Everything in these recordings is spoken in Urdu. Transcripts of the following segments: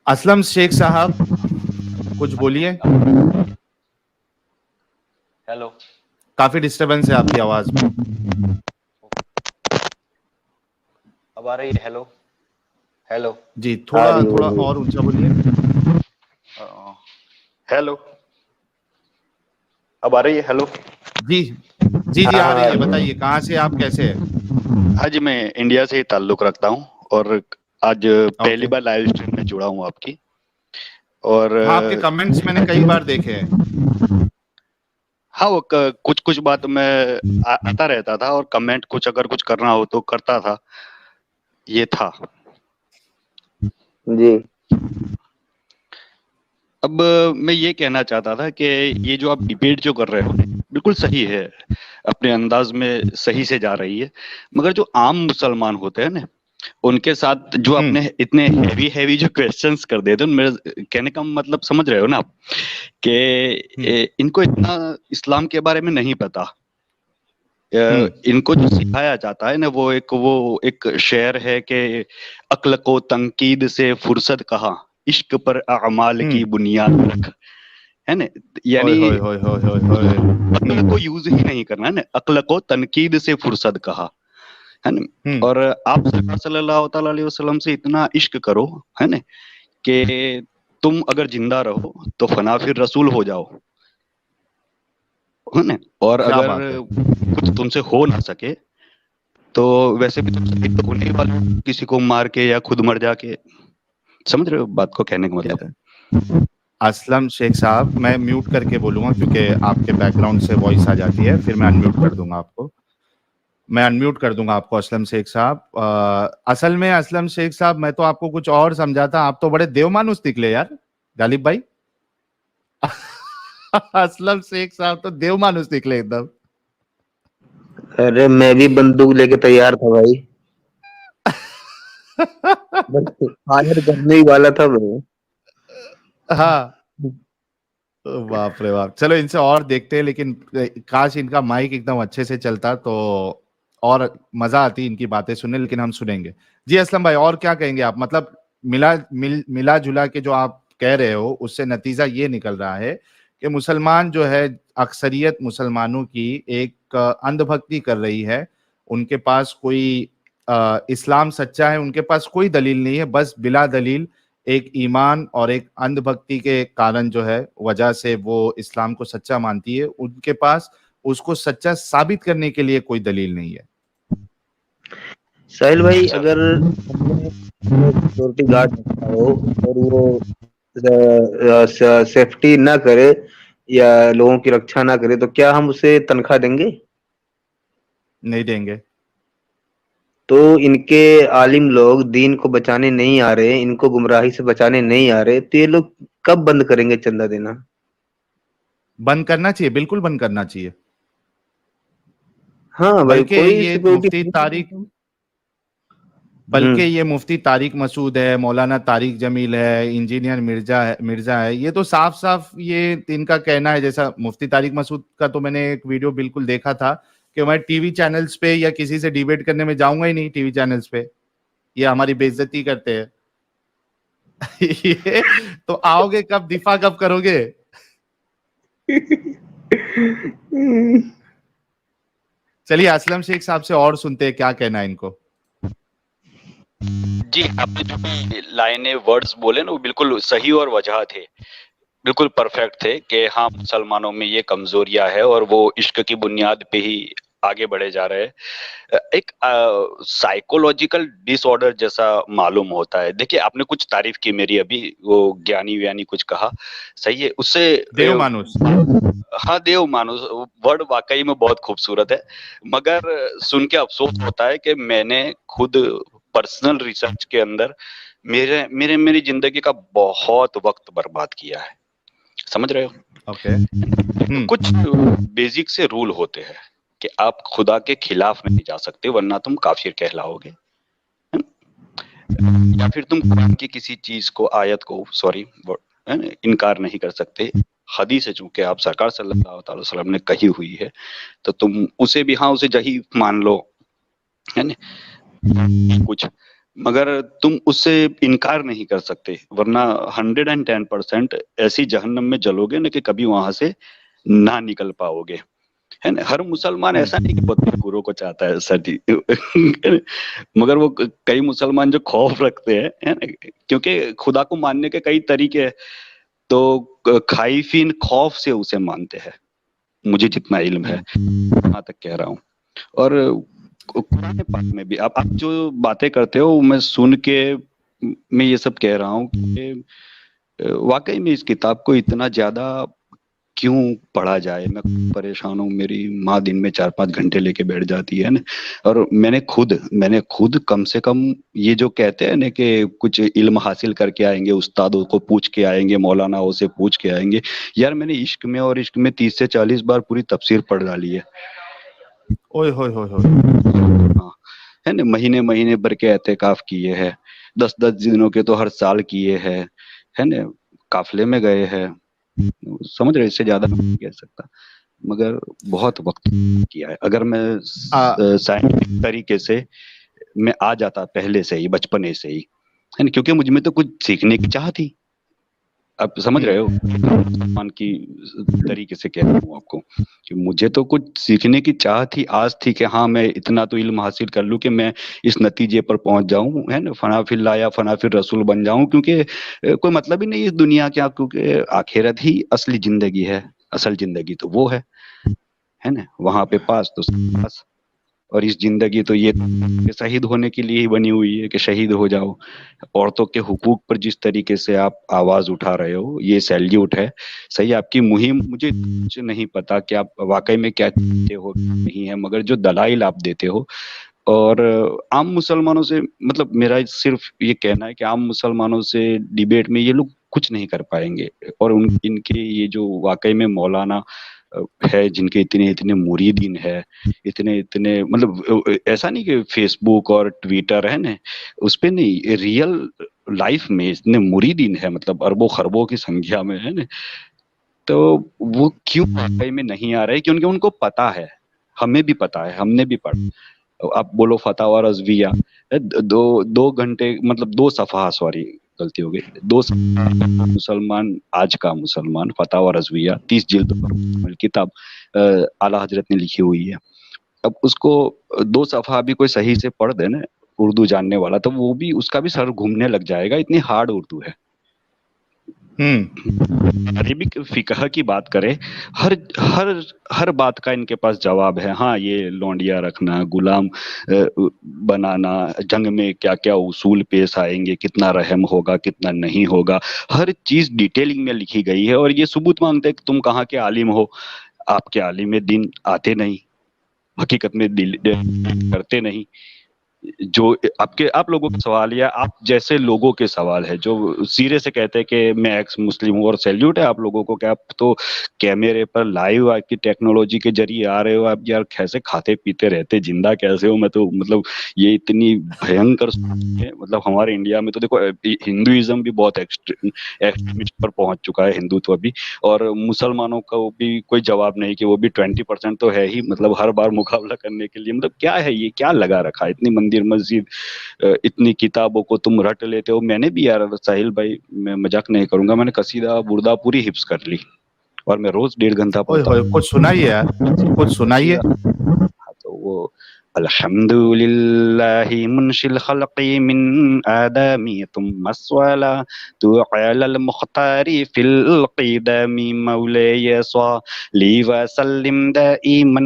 اسلم شیخ صاحب کچھ بولیے. ہیلو, کافی ڈسٹربنس ہے آپ کی آواز میں. اب آ رہی ہے؟ ہیلو ہیلو جی تھوڑا اور اونچا بولیے. ہیلو, اب آ رہی ہے؟ ہیلو. جی جی جی آ رہی ہے. بتائیے کہاں سے آپ, کیسے ہیں؟ ہاں جی, میں انڈیا سے ہی تعلق رکھتا ہوں اور آج پہلی اوکے. بار لائیو اسٹریم میں جڑا ہوں آپ کی. اور ہاں آپ کے کمنٹس میں نے کئی بار دیکھے ہیں. ہاں, وہ کچھ بات میں آتا رہتا تھا اور کمنٹ اگر کچھ کرنا ہو تو کرتا تھا. یہ تھا جی. اب میں یہ کہنا چاہتا تھا کہ یہ جو آپ ڈیبیٹ جو کر رہے ہو بالکل صحیح ہے, اپنے انداز میں صحیح سے جا رہی ہے, مگر جو عام مسلمان ہوتے ہیں نا ان کے ساتھ جو اپنے اتنے ہیوی جو کوسچنس کر دیتے ہیں, میرے کہنے کا مطلب سمجھ رہے ہو نا آپ, کہ ان کو اتنا اسلام کے بارے میں نہیں پتا. ان کو جو سکھایا جاتا ہے نا وہ ایک شعر ہے کہ عقل کو تنقید سے فرصت کہاں, عشق پر اعمال کی بنیاد رکھ, ہے نا. یعنی عقل کو یوز ہی نہیں کرنا ہے نا, عقل کو تنقید سے فرصت کہا, ہے نا. اور آپ سرکار صلی اللہ تعالی علیہ وسلم سے اتنا عشق کرو, ہے نا, کہ تم اگر زندہ رہو تو فنا پھر رسول ہو جاؤ, ہے نا. اور کیا اگر بات ہے. کچھ تم سے ہو نہ سکے تو ویسے بھی تم شہید تو ہونے والے, کسی کو مار کے یا خود مر جا کے. سمجھ رہے ہو بات کو کہنے کا مطلب؟ اسلم شیخ صاحب میں میوٹ کر کے بولوں گا کیونکہ آپ کے بیک گراؤنڈ سے وائس آ جاتی ہے, پھر میں انمیوٹ کر دوں گا آپ کو. اسلم شیخ صاحب, اصل میں اسلم شیخ صاحب میں تو آپ کو کچھ اور سمجھاتا, آپ تو بڑے دیو مانوس نکلے یار غالب بھائی. اسلم شیخ صاحب تو دیو مانوس نکلے ایک دم. ارے میں بھی بندوق لے کے تیار تھا بھائی, فائر کرنے ہی والا تھا میں. ہاں باپ رے باپ. چلو ان سے اور دیکھتے ہیں, لیکن کاش ان کا مائک ایک دم اچھے سے چلتا تو اور مزہ آتی ان کی باتیں سننے, لیکن ہم سنیں گے. جی اسلم بھائی اور کیا کہیں گے آپ, مطلب ملا جلا کے جو آپ کہہ رہے ہو اس سے نتیجہ یہ نکل رہا ہے کہ مسلمان جو ہے, اکثریت مسلمانوں کی ایک اندھ بھکتی کر رہی ہے. ان کے پاس کوئی اسلام سچا ہے, ان کے پاس کوئی دلیل نہیں ہے, بس بلا دلیل ایک ایمان اور ایک اندھ بھکتی کے کارن جو ہے وجہ سے وہ اسلام کو سچا مانتی ہے. ان کے پاس اس کو سچا ثابت کرنے کے لیے کوئی دلیل نہیں ہے. ساحل بھائی, اگر سیکورٹی گارڈ رکھا ہو اور وہ سیفٹی نہ کرے یا لوگوں کی رکشا نہ کرے تو کیا ہم اسے تنخواہ دیں گے؟ نہیں دیں گے. تو ان کے عالم لوگ دین کو بچانے نہیں آ رہے, ان کو گمراہی سے بچانے نہیں آ رہے, تو یہ لوگ کب بند کریں گے چندہ دینا؟ بند کرنا چاہیے, بالکل بند کرنا چاہیے. ہاں بھائی, بلکہ کوئی یہ سیکورٹی. مفتی طارق مسعود ہے, مولانا طارق جمیل ہے, انجینئر مرزا ہے, یہ تو صاف صاف یہ ان کا کہنا ہے. جیسا مفتی طارق مسعود کا تو میں نے ایک ویڈیو بالکل دیکھا تھا کہ میں ٹی وی چینلز پہ یا کسی سے ڈیبیٹ کرنے میں جاؤں گا ہی نہیں. ٹی وی چینلز پہ یہ ہماری بے عزتی کرتے ہیں. تو آؤ گے کب, دفاع کب کرو گے؟ چلیے اسلم شیخ صاحب سے اور سنتے ہیں کیا کہنا ہے ان کو. جی, آپ نے جو بھی لائنیں ورڈز بولے نا وہ بالکل صحیح اور وجہ تھے, بالکل پرفیکٹ تھے کہ ہاں مسلمانوں میں یہ کمزوریاں ہے اور وہ عشق کی بنیاد پہ ہی آگے بڑھے جا رہے ہیں. ایک سائیکولوجیکل ڈس آرڈر جیسا معلوم ہوتا ہے. دیکھیے آپ نے کچھ تعریف کی میری ابھی, وہ گیانی ویانی کچھ کہا, صحیح ہے, اس سے دیو مانوس. ہاں دیو مانوس ورڈ واقعی میں بہت خوبصورت ہے, مگر سن کے افسوس ہوتا ہے کہ میں نے خود پرسنل ریسرچ کے اندر میری زندگی کا بہت وقت برباد کیا ہے. سمجھ رہے ہو؟ اوکے. کچھ بیسک سے رول ہوتے ہیں کہ آپ خدا کے خلاف نہیں جا سکتے ورنہ تم کافر کہلاؤ گے, یا پھر تم قرآن کی کسی چیز کو, آیت کو انکار نہیں کر سکتے. حدیث ہے چونکہ آپ سرکار صلی اللہ تعالی وسلم نے کہی ہوئی ہے تو تم اسے بھی اسے ضعیف مان لو, ہے نا. کچھ مگر تم اس سے انکار نہیں کر سکتے، ورنہ 110% ایسی جہنم میں جلو گے نا کہ کبھی وہاں سے نہ نکل پاؤ گے، ہے نا. ہر مسلمان ایسا نہیں کہ بہت گرو کو چاہتا ہے سردی، مگر وہ کئی مسلمان جو خوف رکھتے ہیں، ہے نا، کیونکہ خدا کو ماننے کے کئی طریقے ہیں، تو خائفین خوف سے اسے مانتے ہیں، مجھے جتنا علم ہے وہاں تک کہہ رہا ہوں. اور قرآن پاک میں بھی آپ جو باتیں کرتے ہو میں سن کے میں یہ سب کہہ رہا ہوں کہ واقعی میں اس کتاب کو اتنا زیادہ کیوں پڑھا جائے. میں پریشان ہوں، میری ماں دن میں 4-5 گھنٹے لے کے بیٹھ جاتی ہے نا، اور میں نے خود کم سے کم یہ جو کہتے ہیں نا کہ کچھ علم حاصل کر کے آئیں گے، استادوں کو پوچھ کے آئیں گے، مولاناؤں سے پوچھ کے آئیں گے، یار میں نے عشق میں 30 سے 40 بار پوری تفسیر پڑھ ڈالی ہے. اوئے ہوئے ہوئے ہوئے. ہاں، ہے نا، مہینے بھر کے اعتکاف کیے ہیں، 10 دنوں کے تو ہر سال کیے ہیں، ہے نا، قافلے میں گئے ہیں، سمجھ رہے، اس سے زیادہ نہیں کہہ سکتا، مگر بہت وقت کیا ہے. اگر میں سائنٹیفک طریقے سے میں آ جاتا پہلے سے ہی، بچپنے سے ہی، ہے نا، کیونکہ مجھ میں تو کچھ سیکھنے کی چاہ تھی. آپ سمجھ رہے ہو مسلمان کی طریقے سے کہہ رہا ہوں آپ کو کہ مجھے تو کچھ سیکھنے کی چاہ تھی، آج تھی کہ ہاں میں اتنا تو علم حاصل کر لوں کہ میں اس نتیجے پر پہنچ جاؤں، ہے نا، فنا فی اللہ یا فنا فی الرسول بن جاؤں، کیونکہ کوئی مطلب ہی نہیں اس دنیا کا، کیونکہ آخرت ہی اصلی زندگی ہے، اصل زندگی تو وہ ہے نا، وہاں پہ پاس تو پاس. اور اس زندگی تو یہ کہ شہید ہونے کے لیے ہی بنی ہوئی ہے کہ شہید ہو جاؤ. عورتوں کے حقوق پر جس طریقے سے آپ آواز اٹھا رہے ہو، یہ سیلیوٹ ہے. صحیح، آپ کی مہم مجھے کچھ نہیں پتا کہ آپ واقعی میں کیا چاہتے ہو نہیں ہے، مگر جو دلائل آپ دیتے ہو، اور عام مسلمانوں سے، مطلب میرا صرف یہ کہنا ہے کہ عام مسلمانوں سے ڈیبیٹ میں یہ لوگ کچھ نہیں کر پائیں گے. اور ان کے یہ جو واقعی میں مولانا ہے، جن کے اتنے مریدین ہے، اتنے مطلب ایسا نہیں کہ فیس بک اور ٹویٹر ہے نا اس پہ نہیں، ریئل لائف میں اتنے مریدین ہے، مطلب اربوں خربوں کی سنکھیا میں ہے نا، تو وہ کیوں واقعی میں نہیں آ رہے؟ کیونکہ ان کو پتا ہے، ہمیں بھی پتا ہے، ہم نے بھی پڑھا. آپ بولو فتاوی رضویہ، 2 گھنٹے، مطلب 2 صفحہ، سوری غلطی ہو گئی، 2 صفحہ مسلمان، آج کا مسلمان، فتاوی رضویہ 30 جلد پر کتاب اعلیٰ حضرت نے لکھی ہوئی ہے. اب اس کو 2 صفحہ بھی کوئی صحیح سے پڑھ دے نا اردو جاننے والا، تو وہ بھی، اس کا بھی سر گھومنے لگ جائے گا، اتنی ہارڈ اردو ہے. عربک فقہ کی بات کرے، ہر ہر ہر بات کا ان کے پاس جواب ہے. ہاں، یہ لونڈیا رکھنا، غلام بنانا، جنگ میں کیا کیا اصول پیش آئیں گے، کتنا رحم ہوگا، کتنا نہیں ہوگا، ہر چیز ڈیٹیلنگ میں لکھی گئی ہے. اور یہ ثبوت مانگتے کہ تم کہاں کے عالم ہو، آپ کے عالم دین آتے نہیں، حقیقت میں دل کرتے نہیں. جو آپ لوگوں کے سوال یا آپ جیسے لوگوں کے سوال ہے جو سیرے سے کہتے ہیں کہ میں ایکس مسلم ہوں، اور سیلیوٹ ہے آپ لوگوں کو کہ آپ تو کیمرے پر لائیو آپ کی ٹیکنالوجی کے ذریعے آ رہے ہو. آپ یار کیسے کھاتے پیتے رہتے، زندہ کیسے ہو؟ میں تو مطلب یہ اتنی بھینکر ہے. مطلب ہمارے انڈیا میں تو دیکھو ہندوازم بھی بہت ایکسٹریمسٹ پر پہنچ چکا ہے، ہندوتو بھی، اور مسلمانوں کا بھی کوئی جواب نہیں کہ وہ بھی 20% تو ہے ہی. مطلب ہر بار مقابلہ کرنے کے لیے، مطلب کیا ہے یہ، کیا لگا رکھا ہے؟ اتنی مندر مسجد، اتنی کتابوں کو تم رٹ لیتے ہو. میں نے بھی یار ساحل بھائی، میں مذاق نہیں کروں گا، میں نے قصیدہ بردہ پوری حفظ کر لی، اور میں روز 1.5 گھنٹہ پڑھتا ہوں. کچھ سنائیے یار، کچھ سنائیے. تو وہ الحمد للہ منشی الخلق من آدم ثم الصلاة علی المختار فی القدم مولاي صلی وسلم دائما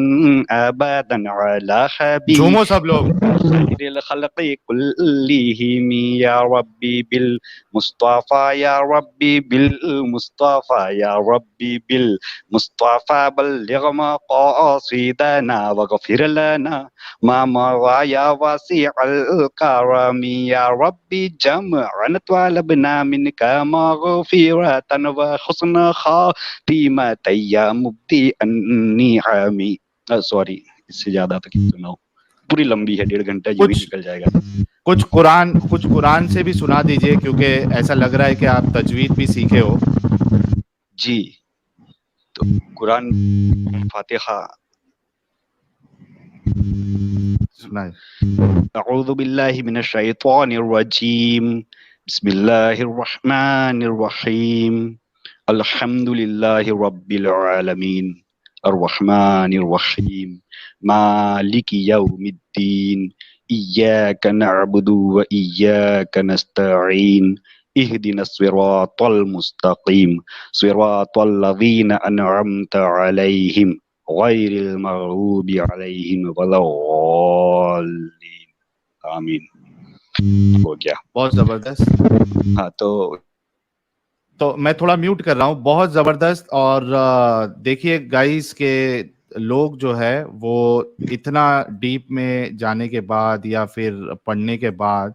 ابدا علی حبیب جھومو سب لوگ. خیر الخلق کلہم یا ربی بالمصطفى یا ربی بالمصطفى یا ربی بالمصطفى بلغ مقاصدنا واغفر لنا ما مضى یا واسع الکرم یا ربی جمعا طلبنا منك مغفرة وحسن خاتمة یا مبدی النعم. سوری، اس سے زیادہ تک سناؤ، پوری لمبی ہے، 1.5 گھنٹہ یوں ہی نکل جائے گا. کچھ قرآن سے بھی سنا دیجئے، کیونکہ ایسا لگ رہا ہے کہ آپ تجوید بھی سیکھے ہو. جی، تو قرآن فاتحہ سنائے. اعوذ باللہ من الشیطان الرجیم بسم اللہ الرحمن الرحیم الحمد للہ رب العالمین الرحمن الرحیم مالک یوم الدین ایاک نعبد و ایاک نستعین اهدنا الصراط المستقیم صراط الذین انعمت علیہم غیر المغضوب علیہم ولا الضالین آمین. ہو گیا. بہت زبردست. ہاں تو میں تھوڑا میوٹ کر رہا ہوں. بہت زبردست. اور دیکھیے گائز کے لوگ جو ہے وہ اتنا ڈیپ میں جانے کے بعد یا پھر پڑھنے کے بعد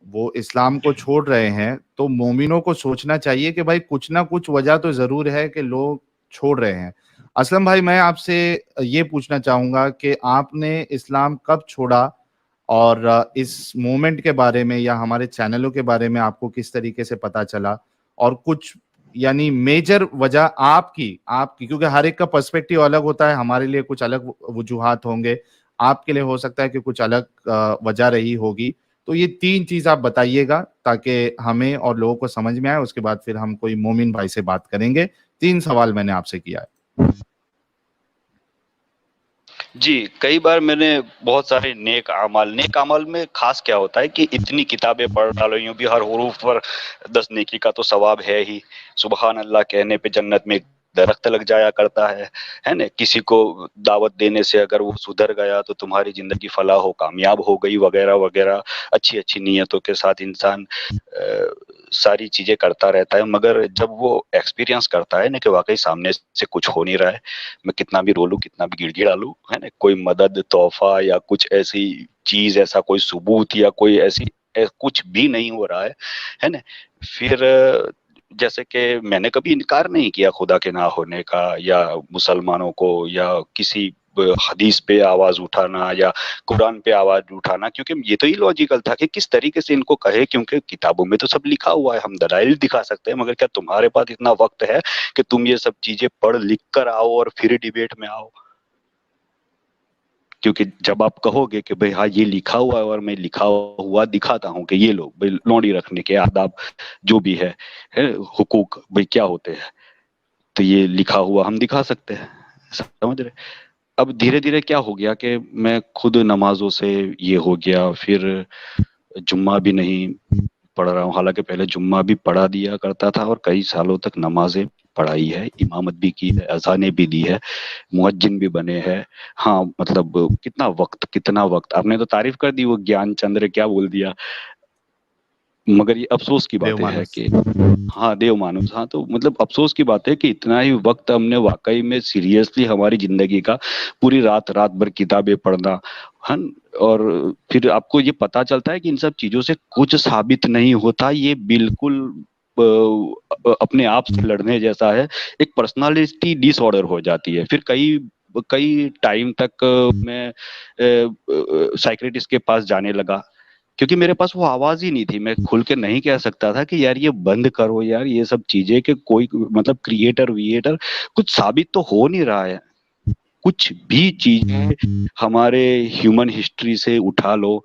وہ اسلام کو چھوڑ رہے ہیں, تو مومنوں کو سوچنا چاہیے کہ بھائی کچھ نہ کچھ وجہ تو ضرور ہے کہ لوگ چھوڑ رہے ہیں. اسلم بھائی, میں آپ سے یہ پوچھنا چاہوں گا کہ آپ نے اسلام کب چھوڑا, اور اس مومنٹ کے بارے میں یا ہمارے چینلوں کے بارے میں آپ کو کس طریقے سے پتا چلا, اور کچھ یعنی میجر وجہ آپ کی, کیونکہ ہر ایک کا پرسپیکٹیو الگ ہوتا ہے, ہمارے لیے کچھ الگ وجوہات ہوں گے, آپ کے لیے ہو سکتا ہے کہ کچھ الگ وجہ رہی ہوگی. تو یہ 3 چیز آپ بتائیے گا تاکہ ہمیں اور لوگوں کو سمجھ میں آئے. اس کے بعد پھر ہم کوئی مومن بھائی سے بات کریں گے. 3 سوال میں نے آپ سے کیا ہے. جی, کئی بار میں نے بہت سارے نیک اعمال میں خاص کیا ہوتا ہے کہ اتنی کتابیں پڑھ ڈالو, یوں بھی ہر حروف پر 10 نیکی کا تو ثواب ہے ہی. سبحان اللہ کہنے پہ جنت میں درخت لگ جایا کرتا ہے نا. کسی کو دعوت دینے سے اگر وہ سدھر گیا تو تمہاری زندگی فلاح ہو کامیاب ہو گئی وغیرہ وغیرہ. اچھی اچھی نیتوں کے ساتھ انسان ساری چیزیں کرتا رہتا ہے, مگر جب وہ ایکسپیرینس کرتا ہے نا کہ واقعی سامنے سے کچھ ہو نہیں رہا ہے, میں کتنا بھی رولوں کتنا بھی گڑ گڑا لوں ہے نا, کوئی مدد تحفہ یا کچھ ایسی چیز, ایسا کوئی ثبوت یا کوئی ایسی کچھ بھی نہیں ہو رہا ہے نا, پھر جیسے کہ میں نے کبھی انکار نہیں کیا خدا کے نہ ہونے کا, یا مسلمانوں کو یا کسی حدیث پہ آواز اٹھانا یا قرآن پہ آواز اٹھانا, کیونکہ یہ تو ہی لاجیکل تھا کہ کس طریقے سے ان کو کہے, کیونکہ کتابوں میں تو سب لکھا ہوا ہے, ہم دلائل دکھا سکتے ہیں, مگر کیا تمہارے پاس اتنا وقت ہے کہ تم یہ سب چیزیں پڑھ لکھ کر آؤ اور پھر ڈیبیٹ میں آؤ؟ کیونکہ جب آپ کہو گے کہ بھئی ہاں یہ لکھا ہوا ہے اور میں لکھا ہوا دکھاتا ہوں کہ یہ لو بھئی لونڈی رکھنے کے آداب جو بھی ہے حقوق بھئی کیا ہوتے ہیں, تو یہ لکھا ہوا ہم دکھا سکتے ہیں, سمجھ رہے. اب دھیرے دھیرے کیا ہو گیا کہ میں خود نمازوں سے یہ ہو گیا, پھر جمعہ بھی نہیں پڑھ رہا ہوں, حالانکہ پہلے جمعہ بھی پڑھا دیا کرتا تھا اور کئی سالوں تک نمازیں پڑھائی ہے, امامت بھی کی ہے, اذانیں بھی دی ہے, مؤذن بھی بنے ہیں. ہاں مطلب کتنا وقت آپ نے تو تعریف کر دی, وہ گیان چندر کیا بول دیا, مگر یہ افسوس کی بات ہے کہ ہاں دیو مانوس, ہاں تو مطلب افسوس کی بات ہے کہ اتنا ہی وقت ہم نے واقعی میں سیریسلی ہماری زندگی کا پوری رات بھر کتابیں پڑھنا ہے, اور پھر آپ کو یہ پتا چلتا ہے کہ ان سب چیزوں سے کچھ ثابت نہیں ہوتا, یہ بالکل اپنے آپ سے لڑنے جیسا ہے, ایک پرسنالٹی ڈس آرڈر ہو جاتی ہے. پھر کئی ٹائم تک میں سائیکریٹسٹ کے پاس جانے لگا, کیونکہ میرے پاس وہ آواز ہی نہیں تھی, میں کھل کے نہیں کہہ سکتا تھا کہ یار یہ بند کرو یار یہ سب چیزیں, کہ کوئی مطلب کریٹر ویٹر کچھ ثابت تو ہو نہیں رہا ہے. کچھ بھی چیزیں ہمارے ہیومن ہسٹری سے اٹھا لو,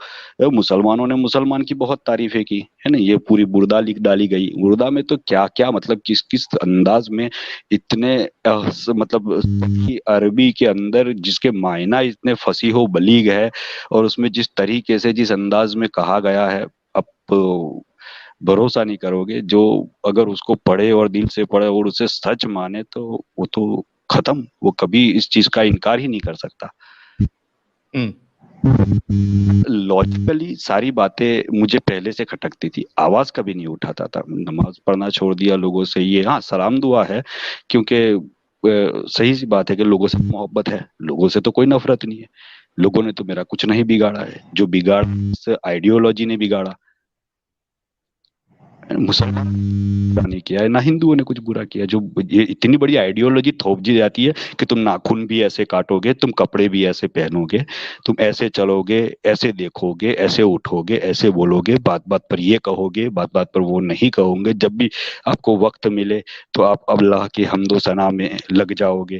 مسلمانوں نے مسلمان کی بہت تعریفیں کی ہے نا, یہ پوری بردا لکھ ڈالی گئی, بردا میں تو کیا کیا مطلب کس انداز میں اتنے مطلب عربی کے اندر جس کے معنی اتنے فصیح و بلیغ ہے, اور اس میں جس طریقے سے جس انداز میں کہا گیا ہے, اب بھروسہ نہیں کرو گے, جو اگر اس کو پڑھے اور دل سے پڑھے اور اسے سچ مانے تو وہ تو ختم, وہ کبھی اس چیز کا انکار ہی نہیں کر سکتا. لاجیکلی ساری باتیں مجھے پہلے سے کھٹکتی تھی, آواز کبھی نہیں اٹھاتا تھا, نماز پڑھنا چھوڑ دیا لوگوں سے, یہ ہاں سلام دعا ہے کیونکہ صحیح سی بات ہے کہ لوگوں سے محبت ہے, لوگوں سے تو کوئی نفرت نہیں ہے, لوگوں نے تو میرا کچھ نہیں بگاڑا ہے, جو بگاڑ آئیڈیولوجی نے بگاڑا, مسلمان نہیں کیا ہے نہ ہندوؤں نے کچھ برا کیا. جو یہ اتنی بڑی آئیڈیولوجی تھوپ دی جاتی ہے کہ تم ناخن بھی ایسے کاٹو گے, تم کپڑے بھی ایسے پہنو گے, تم ایسے چلو گے, ایسے دیکھو گے, ایسے اٹھو گے, ایسے بولو گے, بات بات پر یہ کہو گے, بات بات پر وہ نہیں کہو گے, جب بھی آپ کو وقت ملے تو آپ اللہ کی حمد و ثنا میں لگ جاؤ گے,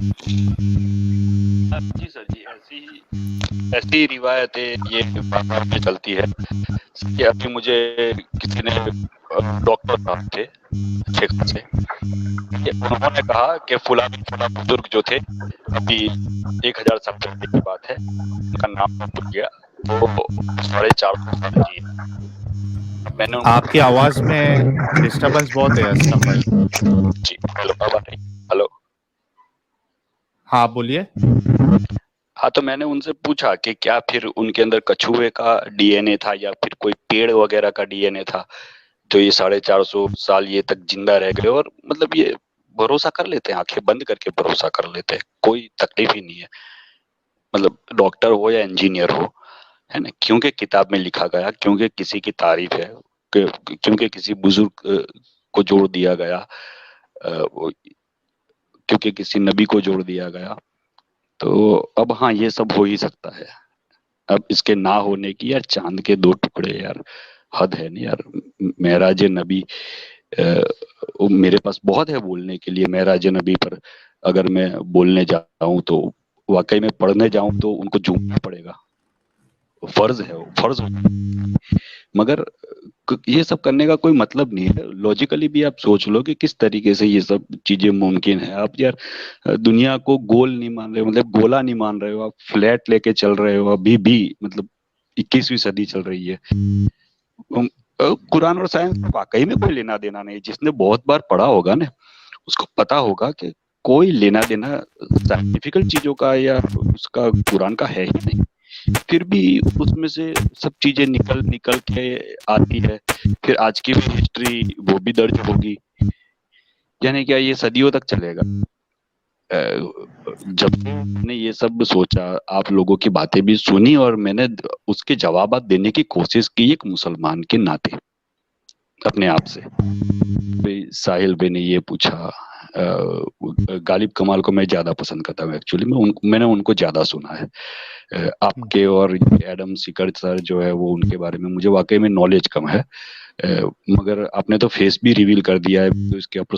جی سر جی، ایسی روایتیں یہ بار میں چلتی ہے کہ ابھی مجھے کسی نے ڈاکٹر صاحب تھے اچھے خاصے، انہوں نے کہا کہ فلاں بزرگ جو تھے ابھی 1000 سال پہلے کی بات ہے، ان کا نام بھول گیا، وہ 450 سال جی۔ میں نے آپ کی آواز میں ڈسٹربنس بہت ہے اسلم بھائی. جی ہلو اب آ رہی؟ ہلو ہاں بولیے. ہاں تو میں نے ان سے پوچھا کہ کیا پھر ان کے اندر کچھوے کا ڈی این اے تھا یا پھر کوئی پیڑ وغیرہ کا ڈی این اے تھا جو یہ 450 سال یہ تک زندہ رہ گئے، اور مطلب یہ بھروسہ کر لیتے ہیں، آنکھیں بند کر کے بھروسہ کر لیتے ہیں، کوئی تکلیف ہی نہیں ہے، مطلب ڈاکٹر ہو یا انجینئر ہو، ہے نا، کیونکہ کتاب میں لکھا گیا، کیونکہ کسی کی تعریف ہے، کیونکہ کسی بزرگ کو جوڑ دیا گیا، کیونکہ کسی نبی کو جوڑ دیا گیا، تو اب ہاں یہ سب ہو ہی سکتا ہے. اب اس کے نہ ہونے کی، یار چاند کے 2 ٹکڑے، یار حد ہے نہیں یار. معراج نبی میرے پاس بہت ہے بولنے کے لیے معراج نبی پر، اگر میں بولنے جاؤں تو واقعی میں پڑھنے جاؤں تو ان کو جھومنا پڑے گا، فرض ہے، وہ فرض مگر یہ سب کرنے کا کوئی مطلب نہیں ہے. لاجیکلی بھی آپ سوچ لو کہ کس طریقے سے یہ سب چیزیں ممکن ہے. آپ یار دنیا کو گول نہیں مان رہے، مطلب گولا نہیں مان رہے ہو، آپ فلیٹ لے کے چل رہے ہو ابھی بھی، مطلب 21ویں صدی چل رہی ہے. قرآن اور سائنس واقعی میں کوئی لینا دینا نہیں. جس نے بہت بار پڑھا ہوگا نا اس کو پتا ہوگا کہ کوئی لینا دینا سائنٹیفیکل چیزوں کا یا اس کا قرآن کا ہے ہی نہیں. پھر بھی اس میں سے سب چیزیں نکل کے آتی ہے. پھر آج کی بھی ہسٹری وہ بھی درج ہوگی، یعنی کیا یہ صدیوں تک چلے گا. جب میں نے یہ سب سوچا، آپ لوگوں کی باتیں بھی سنی اور میں نے اس کے جوابات دینے کی کوشش کی ایک مسلمان کے ناطے اپنے آپ سے. ساحل بھائی نے یہ پوچھا، غالب کمال کو میں زیادہ پسند کرتا ہوں ایکچولی، میں نے ان کو زیادہ سنا ہے. آپ کے اور ایڈم سیکر سر جو ہے وہ ان کے بارے میں مجھے واقعی میں نالج کم ہے، مگر آپ نے تو فیس بھی ریویل کر دیا ہے، تو اس کے اوپر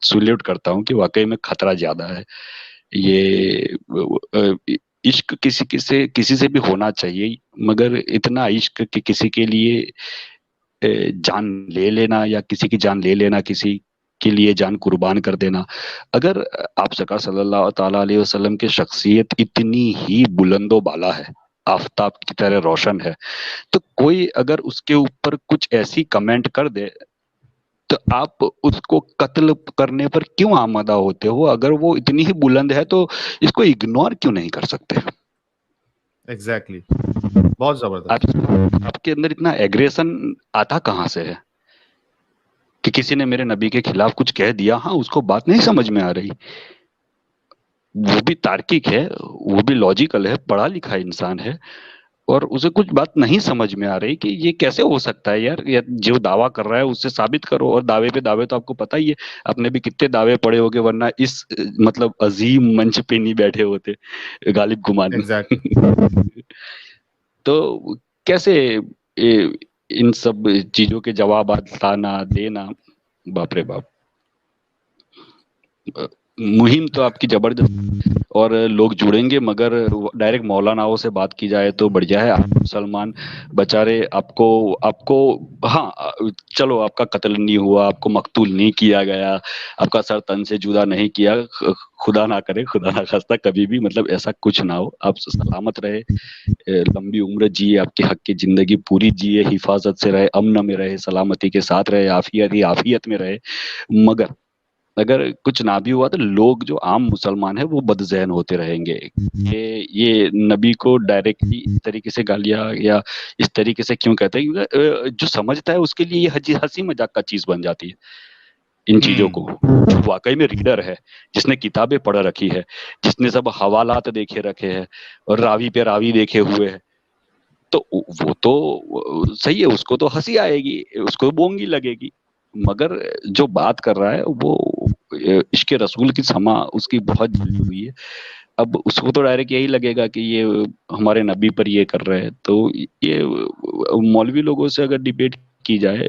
سلیوٹ کرتا ہوں کہ واقعی میں خطرہ زیادہ ہے. یہ عشق کسی سے بھی ہونا چاہیے، مگر اتنا عشق کہ کسی کے لیے جان لے لینا، یا کسی کی جان لے لینا، کسی کے لیے جان قربان کر دینا. اگر آپ سرکار صلی اللہ تعالی علیہ وسلم کی شخصیت اتنی ہی بلند و بالا ہے، آفتاب کی طرح روشن ہے، تو کوئی اگر اس کے اوپر کچھ ایسی کمنٹ کر دے تو آپ اس کو قتل کرنے پر کیوں آمادہ ہوتے ہو؟ اگر وہ اتنی ہی بلند ہے تو اس کو اگنور کیوں نہیں کر سکتے؟ ایگزیکٹلی، بہت زبردست. آپ کے اندر اتنا ایگریشن آتا کہاں سے ہے کہ کسی نے میرے نبی کے خلاف کچھ کہہ دیا، ہاں اس کو بات نہیں سمجھ میں آ رہی، وہ بھی تارکک ہے، وہ بھی لاجیکل ہے، پڑھا لکھا انسان ہے، اور اسے کچھ بات نہیں سمجھ میں آ رہی کہ یہ کیسے ہو سکتا ہے. یار جو دعویٰ کر رہا ہے اس سے ثابت کرو. اور دعوے پہ دعوے تو آپ کو پتہ ہی ہے، آپ نے بھی کتنے دعوے پڑے ہوگے، ورنہ اس مطلب عظیم منچ پہ نہیں بیٹھے ہوتے غالب گمان. ایگزیکٹلی. تو کیسے ان سب چیزوں کے جوابات لانا دینا، باپ رے باپ. مہم تو آپ کی زبردست، اور لوگ جڑیں گے، مگر ڈائریکٹ مولاناؤں سے بات کی جائے تو بڑھیا ہے. آپ مسلمان بچارے، آپ کو ہاں چلو آپ کا قتل نہیں ہوا، آپ کو مقتول نہیں کیا گیا، آپ کا سر تن سے جدا نہیں کیا، خدا نہ کرے، خدا نہ خواستہ کبھی بھی مطلب ایسا کچھ نہ ہو. آپ سلامت رہے، لمبی عمر جیے، آپ کے حق کی زندگی پوری جیے، حفاظت سے رہے، امن میں رہے، سلامتی کے ساتھ رہے، عافیت میں رہے. مگر اگر کچھ نہ بھی ہوا تو لوگ جو عام مسلمان ہیں وہ بد ذہن ہوتے رہیں گے کہ یہ نبی کو ڈائریکٹلی اس طریقے سے گالیاں یا اس طریقے سے کیوں کہتے ہیں، کیونکہ جو سمجھتا ہے اس کے لیے یہ ہنسی مذاق کا چیز بن جاتی ہے. ان چیزوں کو جو واقعی میں ریڈر ہے، جس نے کتابیں پڑھ رکھی ہے، جس نے سب حوالات دیکھے رکھے ہیں اور راوی پہ راوی دیکھے ہوئے ہیں، تو وہ تو صحیح ہے، اس کو تو ہنسی آئے گی، اس کو بونگی لگے گی. مگر جو بات کر رہا ہے وہ عشق رسول کی سما اس کی بہت جلی ہوئی ہے. اب اس کو تو ڈائریکٹ یہی لگے گا کہ یہ ہمارے نبی پر یہ کر رہے ہیں. تو یہ مولوی لوگوں سے اگر ڈیبیٹ کی جائے